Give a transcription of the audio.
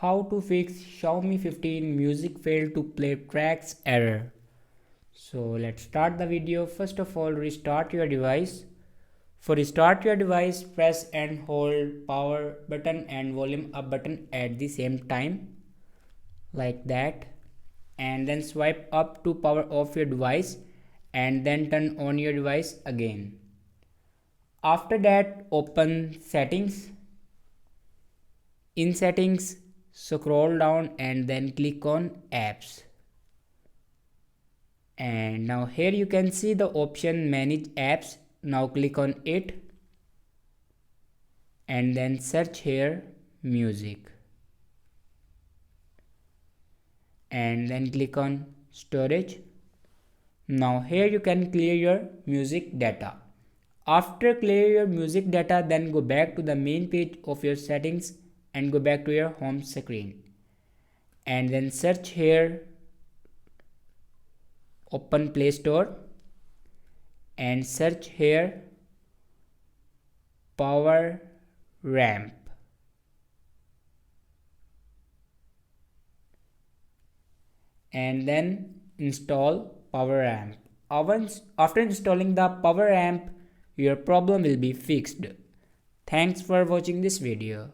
How to fix Xiaomi 15 music fail to play tracks error. So let's start the video. First of all, restart your device. For restart your device, press and hold power button and volume up button at the same time, like that, and then swipe up to power off your device and then turn on your device again. After that, open settings. In settings, scroll down and then click on apps, and now here you can see the option manage apps. Now click on it and then search here music and then click on storage. Now here you can clear your music data. After clear your music data, then go back to the main page of your settings and go back to your home screen and then search here, open Play Store and search here power ramp, and then install power ramp. After installing the power ramp, your problem will be fixed. Thanks for watching this video.